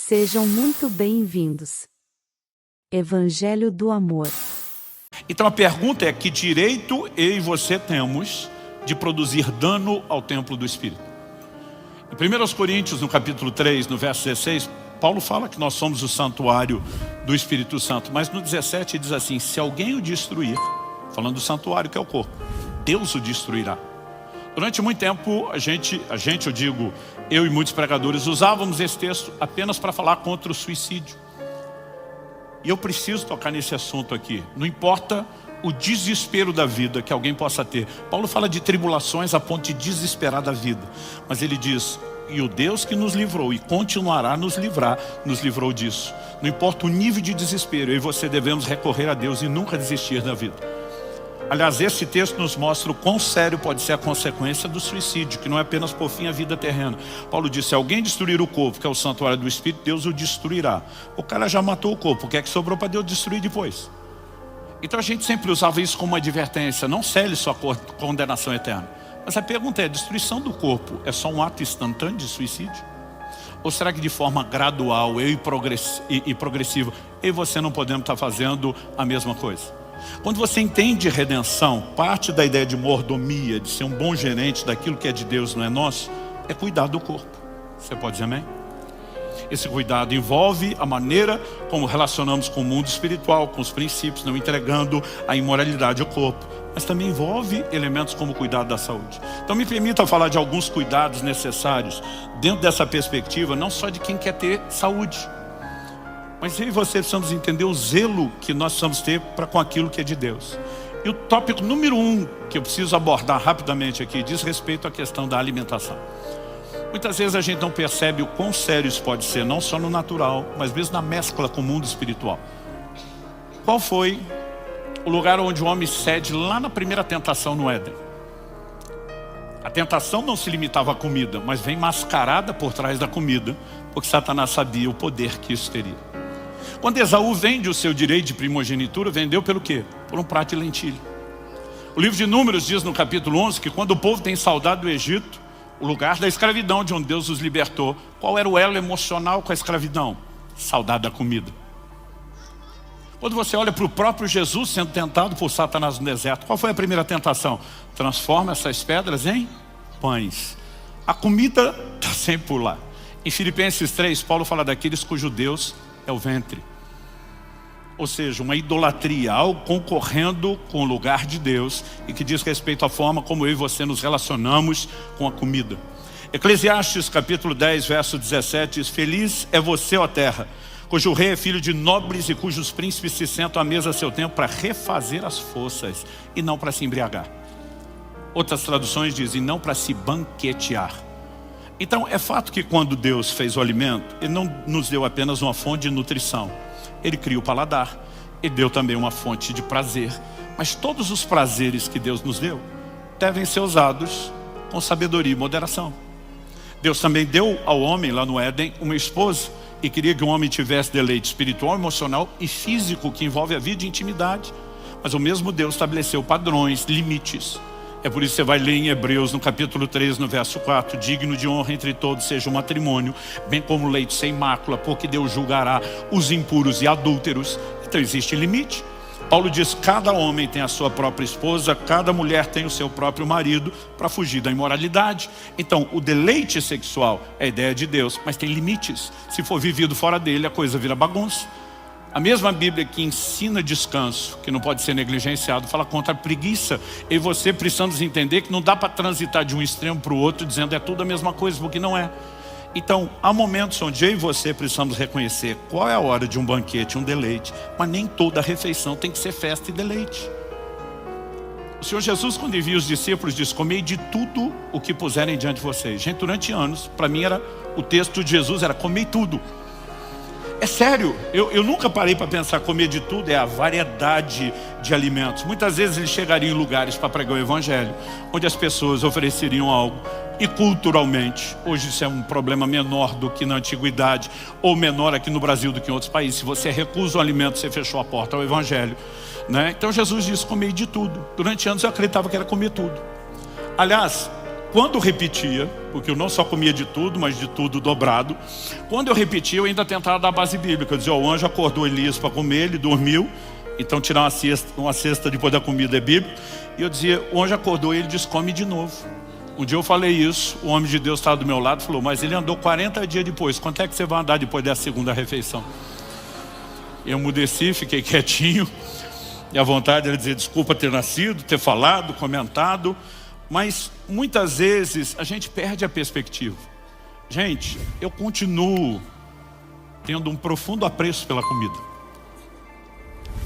Sejam muito bem-vindos. Evangelho do Amor. Então a pergunta é: que direito eu e você temos de produzir dano ao templo do Espírito? Em 1 Coríntios, no capítulo 3, no verso 16, Paulo fala que nós somos o santuário do Espírito Santo. Mas no 17 diz assim: se alguém o destruir, falando do santuário que é o corpo, Deus o destruirá. Durante muito tempo, eu digo, eu e muitos pregadores usávamos esse texto apenas para falar contra o suicídio. E eu preciso tocar nesse assunto aqui. Não importa o desespero da vida que alguém possa ter. Paulo fala de tribulações a ponto de desesperar da vida. Mas ele diz: e o Deus que nos livrou e continuará a nos livrar, nos livrou disso. Não importa o nível de desespero, eu e você devemos recorrer a Deus e nunca desistir da vida. Aliás, esse texto nos mostra o quão sério pode ser a consequência do suicídio, que não é apenas por fim a vida terrena. Paulo disse: se alguém destruir o corpo, que é o santuário do Espírito, Deus o destruirá. O cara já matou o corpo, o que é que sobrou para Deus destruir depois? Então a gente sempre usava isso como uma advertência: não cele sua condenação eterna. Mas a pergunta é: a destruição do corpo é só um ato instantâneo de suicídio? Ou será que de forma gradual e progressiva, eu e você não podemos estar fazendo a mesma coisa? Quando você entende redenção, parte da ideia de mordomia, de ser um bom gerente daquilo que é de Deus, não é nosso, é cuidar do corpo. Você pode dizer amém? Esse cuidado envolve a maneira como relacionamos com o mundo espiritual, com os princípios, não entregando a imoralidade ao corpo. Mas também envolve elementos como o cuidado da saúde. Então me permita falar de alguns cuidados necessários dentro dessa perspectiva, não só de quem quer ter saúde, mas eu e você precisamos entender o zelo que nós precisamos ter para com aquilo que é de Deus. E o tópico número 1 que eu preciso abordar rapidamente aqui diz respeito à questão da alimentação. Muitas vezes a gente não percebe o quão sério isso pode ser, não só no natural, mas mesmo na mescla com o mundo espiritual. Qual foi o lugar onde o homem cede lá na primeira tentação no Éden? A tentação não se limitava à comida, mas vem mascarada por trás da comida, porque Satanás sabia o poder que isso teria. Quando Esaú vende o seu direito de primogenitura, vendeu pelo quê? Por um prato de lentilha. O livro de Números diz no capítulo 11 que quando o povo tem saudade do Egito, o lugar da escravidão de onde Deus os libertou, qual era o elo emocional com a escravidão? Saudade da comida. Quando você olha para o próprio Jesus sendo tentado por Satanás no deserto, qual foi a primeira tentação? Transforma essas pedras em pães. A comida está sempre por lá. Em Filipenses 3, Paulo fala daqueles cujo Deus é o ventre. Ou seja, uma idolatria, algo concorrendo com o lugar de Deus e que diz respeito à forma como eu e você nos relacionamos com a comida. Eclesiastes capítulo 10, verso 17 diz: feliz é você, ó terra, cujo rei é filho de nobres e cujos príncipes se sentam à mesa a seu tempo para refazer as forças e não para se embriagar. Outras traduções dizem: não para se banquetear. Então é fato que quando Deus fez o alimento, Ele não nos deu apenas uma fonte de nutrição. Ele cria o paladar, Ele deu também uma fonte de prazer. Mas todos os prazeres que Deus nos deu devem ser usados com sabedoria e moderação. Deus também deu ao homem lá no Éden uma esposa e queria que o homem tivesse deleite espiritual, emocional e físico que envolve a vida e intimidade. Mas o mesmo Deus estabeleceu padrões, limites. É por isso que você vai ler em Hebreus, no capítulo 3, no verso 4, digno de honra entre todos seja o matrimônio, bem como leite sem mácula, porque Deus julgará os impuros e adúlteros. Então existe limite. Paulo diz: cada homem tem a sua própria esposa, cada mulher tem o seu próprio marido, para fugir da imoralidade. Então o deleite sexual é a ideia de Deus, mas tem limites. Se for vivido fora dele, a coisa vira bagunça. A mesma Bíblia que ensina descanso, que não pode ser negligenciado, fala contra a preguiça. E você precisamos entender que não dá para transitar de um extremo para o outro dizendo é tudo a mesma coisa, porque não é. Então, há momentos onde eu e você precisamos reconhecer qual é a hora de um banquete, um deleite, mas nem toda refeição tem que ser festa e deleite. O Senhor Jesus, quando envia os discípulos, diz: comei de tudo o que puserem diante de vocês. Gente, durante anos, para mim o texto de Jesus era comei tudo. É sério, eu nunca parei para pensar. Comer de tudo é a variedade de alimentos. Muitas vezes eles chegariam em lugares para pregar o evangelho, onde as pessoas ofereceriam algo. E culturalmente, hoje isso é um problema menor do que na antiguidade, ou menor aqui no Brasil do que em outros países. Se você recusa o alimento, você fechou a porta ao evangelho, né? Então Jesus disse: comei de tudo. Durante anos eu acreditava que era comer tudo. Aliás, quando repetia, porque eu não só comia de tudo, mas de tudo dobrado, quando eu repetia, eu ainda tentava dar a base bíblica. Eu dizia, o anjo acordou Elias para comer, ele dormiu, então tirar uma cesta depois da comida é bíblico. E eu dizia, o anjo acordou e ele disse, come de novo. Um dia eu falei isso, o homem de Deus estava do meu lado e falou, mas ele andou 40 dias depois, quanto é que você vai andar depois dessa segunda refeição? Eu emudeci, fiquei quietinho, e a vontade era dizer, desculpa ter nascido, ter falado, comentado, mas muitas vezes a gente perde a perspectiva. Gente, eu continuo tendo um profundo apreço pela comida.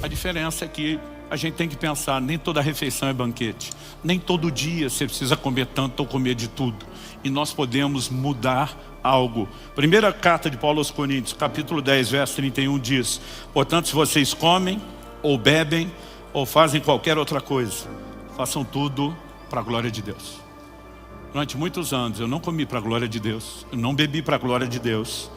A diferença é que a gente tem que pensar, nem toda refeição é banquete. Nem todo dia você precisa comer tanto ou comer de tudo. E nós podemos mudar algo. Primeira carta de Paulo aos Coríntios, capítulo 10, verso 31 diz, portanto, se vocês comem, ou bebem, ou fazem qualquer outra coisa, façam tudo para a glória de Deus. Durante muitos anos eu não comi para a glória de Deus, eu não bebi para a glória de Deus.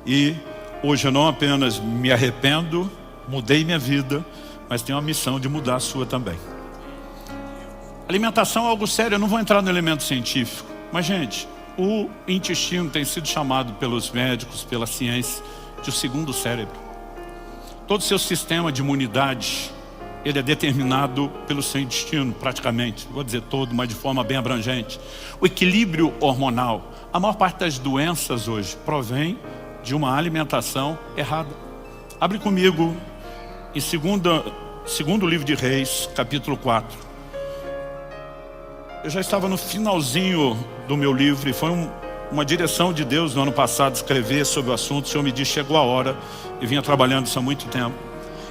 E hoje eu não apenas me arrependo, mudei minha vida, mas tenho a missão de mudar a sua também. Alimentação é algo sério, eu não vou entrar no elemento científico. Mas gente, o intestino tem sido chamado pelos médicos, pela ciência, de o segundo cérebro. Todo o seu sistema de imunidade, ele é determinado pelo seu intestino, praticamente. Vou dizer todo, mas de forma bem abrangente. O equilíbrio hormonal. A maior parte das doenças hoje provém de uma alimentação errada. Abre comigo em segundo livro de Reis, capítulo 4. Eu já estava no finalzinho do meu livro e foi uma direção de Deus no ano passado escrever sobre o assunto. O Senhor me disse, chegou a hora. Eu vinha trabalhando isso há muito tempo.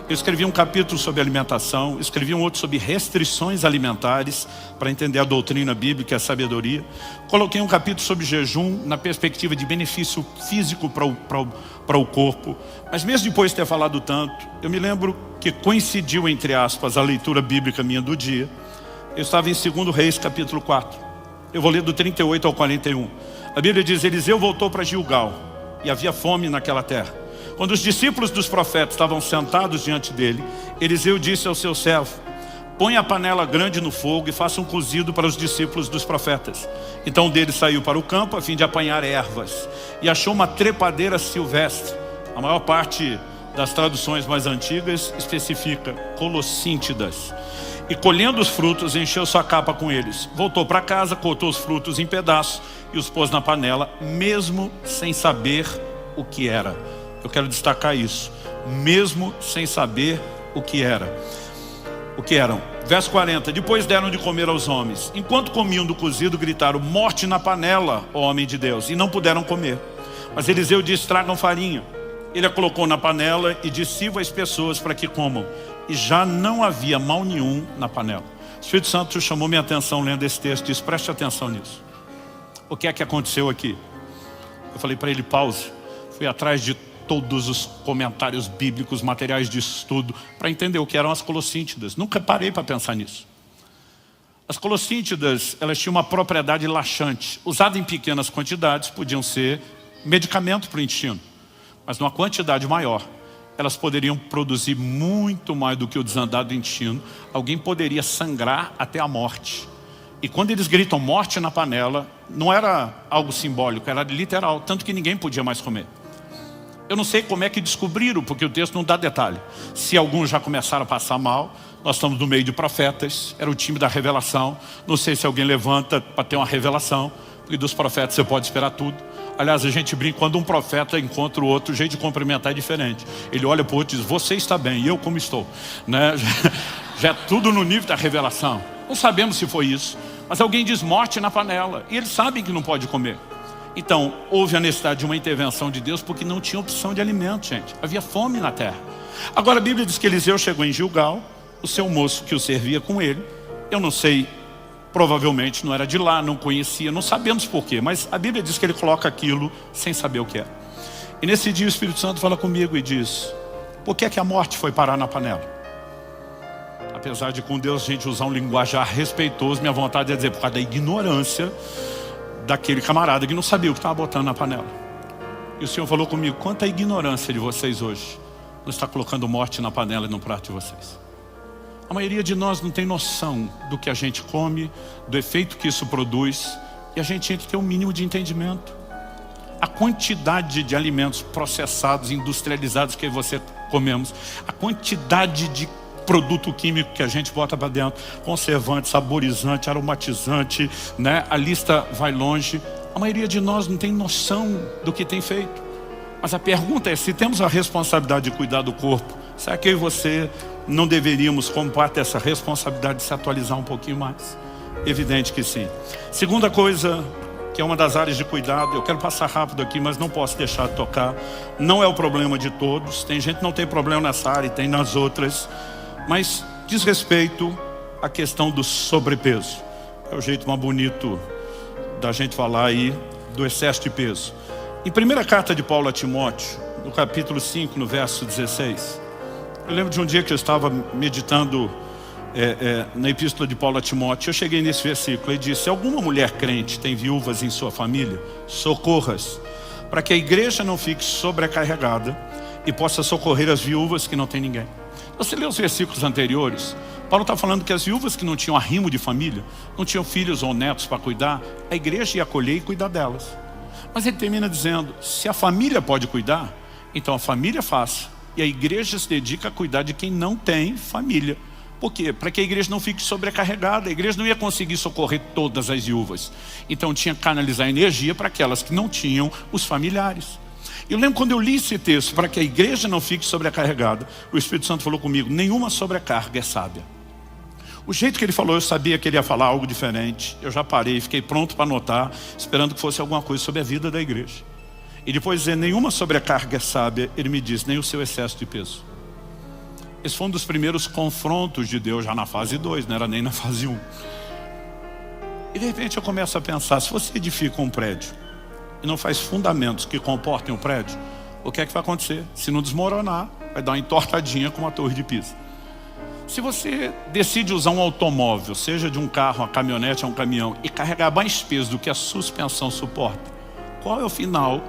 Eu escrevi um capítulo sobre alimentação, escrevi um outro sobre restrições alimentares, para entender a doutrina bíblica e a sabedoria. Coloquei um capítulo sobre jejum, na perspectiva de benefício físico para o corpo. Mas mesmo depois de ter falado tanto, eu me lembro que coincidiu, entre aspas, a leitura bíblica minha do dia. Eu estava em 2 Reis, capítulo 4. Eu vou ler do 38 ao 41. A Bíblia diz, Eliseu voltou para Gilgal, e havia fome naquela terra. Quando os discípulos dos profetas estavam sentados diante dele, Eliseu disse ao seu servo, põe a panela grande no fogo e faça um cozido para os discípulos dos profetas. Então um deles saiu para o campo a fim de apanhar ervas e achou uma trepadeira silvestre. A maior parte das traduções mais antigas especifica colossíntidas. E colhendo os frutos, encheu sua capa com eles. Voltou para casa, cortou os frutos em pedaços e os pôs na panela, mesmo sem saber o que era. Eu quero destacar isso. Mesmo sem saber o que era. O que eram? Verso 40. Depois deram de comer aos homens. Enquanto comiam do cozido, gritaram, morte na panela, ó homem de Deus. E não puderam comer. Mas Eliseu disse, tragam farinha. Ele a colocou na panela e disse, sirva as pessoas para que comam. E já não havia mal nenhum na panela. O Espírito Santo chamou minha atenção lendo esse texto. Disse, preste atenção nisso. O que é que aconteceu aqui? Eu falei para ele, pause. Fui atrás de todos os comentários bíblicos, materiais de estudo, para entender o que eram as colossíntidas. Nunca parei para pensar nisso. As colossíntidas, elas tinham uma propriedade laxante. Usada em pequenas quantidades, podiam ser medicamento para o intestino. Mas numa quantidade maior, elas poderiam produzir muito mais do que o desandado do intestino. Alguém poderia sangrar até a morte. E quando eles gritam morte na panela, não era algo simbólico, era literal, tanto que ninguém podia mais comer. Eu não sei como é que descobriram, porque o texto não dá detalhe. Se alguns já começaram a passar mal, nós estamos no meio de profetas, era o time da revelação. Não sei se alguém levanta para ter uma revelação, porque dos profetas você pode esperar tudo. Aliás, a gente brinca, quando um profeta encontra o outro, o jeito de cumprimentar é diferente. Ele olha para o outro e diz, você está bem, e eu como estou? Né? Já é tudo no nível da revelação. Não sabemos se foi isso, mas alguém diz morte na panela, e eles sabem que não pode comer. Então, houve a necessidade de uma intervenção de Deus, porque não tinha opção de alimento, gente. Havia fome na terra. Agora a Bíblia diz que Eliseu chegou em Gilgal, o seu moço que o servia com ele, eu não sei, provavelmente não era de lá, não conhecia, não sabemos porquê, mas a Bíblia diz que ele coloca aquilo sem saber o que é. E nesse dia o Espírito Santo fala comigo e diz, por que é que a morte foi parar na panela? Apesar de com Deus a gente usar um linguajar respeitoso, minha vontade é dizer, por causa da ignorância daquele camarada que não sabia o que estava botando na panela. E o Senhor falou comigo, quanta ignorância de vocês hoje não está colocando morte na panela e no prato de vocês. A maioria de nós não tem noção do que a gente come, do efeito que isso produz. E a gente tinha que ter um mínimo de entendimento. A quantidade de alimentos processados, industrializados que você comemos, a quantidade de produto químico que a gente bota para dentro, conservante, saborizante, aromatizante, né? A lista vai longe. A maioria de nós não tem noção do que tem feito. Mas a pergunta é, se temos a responsabilidade de cuidar do corpo, será que eu e você não deveríamos, como parte dessa responsabilidade, se atualizar um pouquinho mais? Evidente que sim. Segunda coisa, que é uma das áreas de cuidado, eu quero passar rápido aqui, mas não posso deixar de tocar. Não é o problema de todos, tem gente que não tem problema nessa área e tem nas outras, mas diz respeito à questão do sobrepeso. É o jeito mais bonito da gente falar aí do excesso de peso. Em primeira carta de Paulo a Timóteo, no capítulo 5, no verso 16, eu lembro de um dia que eu estava meditando na epístola de Paulo a Timóteo. Eu cheguei nesse versículo e disse: se alguma mulher crente tem viúvas em sua família, socorra-as, para que a igreja não fique sobrecarregada e possa socorrer as viúvas que não têm ninguém. Você lê os versículos anteriores, Paulo está falando que as viúvas que não tinham arrimo de família, não tinham filhos ou netos para cuidar, a igreja ia acolher e cuidar delas. Mas ele termina dizendo, se a família pode cuidar, então a família faça, e a igreja se dedica a cuidar de quem não tem família. Por quê? Para que a igreja não fique sobrecarregada. A igreja não ia conseguir socorrer todas as viúvas. Então tinha que canalizar energia para aquelas que não tinham os familiares. Eu lembro quando eu li esse texto, para que a igreja não fique sobrecarregada, o Espírito Santo falou comigo, nenhuma sobrecarga é sábia. O jeito que ele falou, eu sabia que ele ia falar algo diferente. Eu já parei, fiquei pronto para anotar, esperando que fosse alguma coisa sobre a vida da igreja. E depois de dizer, nenhuma sobrecarga é sábia, ele me disse, nem o seu excesso de peso. Esse foi um dos primeiros confrontos de Deus, já na fase 2, não era nem na fase 1. E de repente eu começo a pensar, se você edifica um prédio e não faz fundamentos que comportem o prédio, o que é que vai acontecer? Se não desmoronar, vai dar uma entortadinha como a Torre de Pisa. Se você decide usar um automóvel, seja de um carro, uma caminhonete ou um caminhão, e carregar mais peso do que a suspensão suporta, qual é o final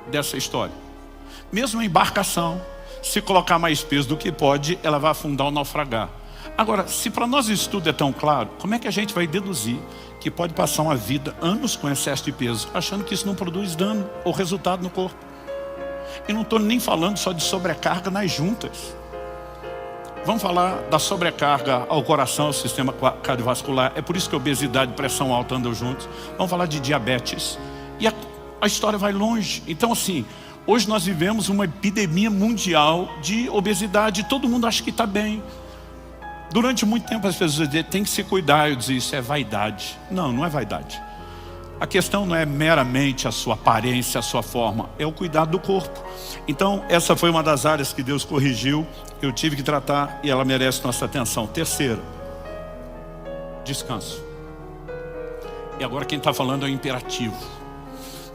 dessa história? Mesmo a embarcação, se colocar mais peso do que pode, ela vai afundar ou naufragar. Agora, se para nós isso tudo é tão claro, como é que a gente vai deduzir que pode passar uma vida, anos com excesso de peso, achando que isso não produz dano ou resultado no corpo? E não estou nem falando só de sobrecarga nas juntas. Vamos falar da sobrecarga ao coração, ao sistema cardiovascular. É por isso que a obesidade e pressão alta andam juntos. Vamos falar de diabetes. E a história vai longe. Então assim, hoje nós vivemos uma epidemia mundial de obesidade. Todo mundo acha que está bem. Durante muito tempo as pessoas diziam, tem que se cuidar. Eu dizia, isso é vaidade. Não, não é vaidade. A questão não é meramente a sua aparência, a sua forma. É o cuidado do corpo. Então essa foi uma das áreas que Deus corrigiu. Eu tive que tratar e ela merece nossa atenção. Terceiro, descanso. E agora quem está falando é o imperativo.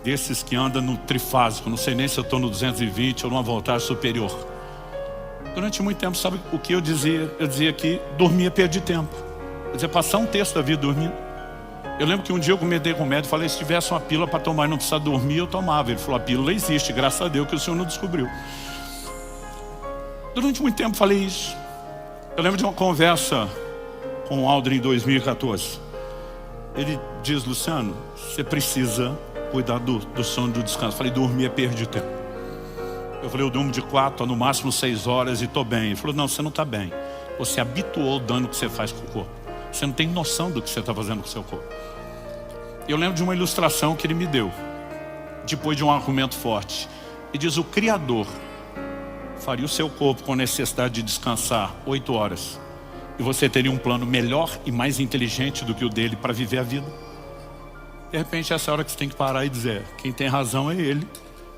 Desses que andam no trifásico. Não sei nem se eu estou no 220 ou numa voltagem superior. Durante muito tempo, sabe o que eu dizia? Eu dizia que dormia, perdi tempo. Quer dizer, passar um terço da vida dormindo. Eu lembro que um dia eu comentei com o médico, falei, se tivesse uma pílula para tomar e não precisar dormir, eu tomava. Ele falou, a pílula existe, graças a Deus que o senhor não descobriu. Durante muito tempo falei isso. Eu lembro de uma conversa com o Aldrin em 2014. Ele diz, Luciano, você precisa cuidar do sono e do descanso. Eu falei, dormir é perder tempo. Eu falei, eu durmo de 4 a no máximo 6 horas e estou bem. Ele falou, não, você não está bem. Você habituou o dano que você faz com o corpo. Você não tem noção do que você está fazendo com o seu corpo. Eu lembro de uma ilustração que ele me deu, depois de um argumento forte. E diz, o Criador faria o seu corpo com necessidade de descansar 8 horas. E você teria um plano melhor e mais inteligente do que o dele para viver a vida. De repente, essa é a hora que você tem que parar e dizer, quem tem razão é ele.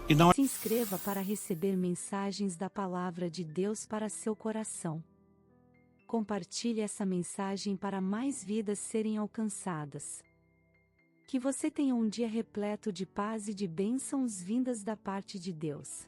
E não é... Se inscreva para receber mensagens da Palavra de Deus para seu coração. Compartilhe essa mensagem para mais vidas serem alcançadas. Que você tenha um dia repleto de paz e de bênçãos vindas da parte de Deus.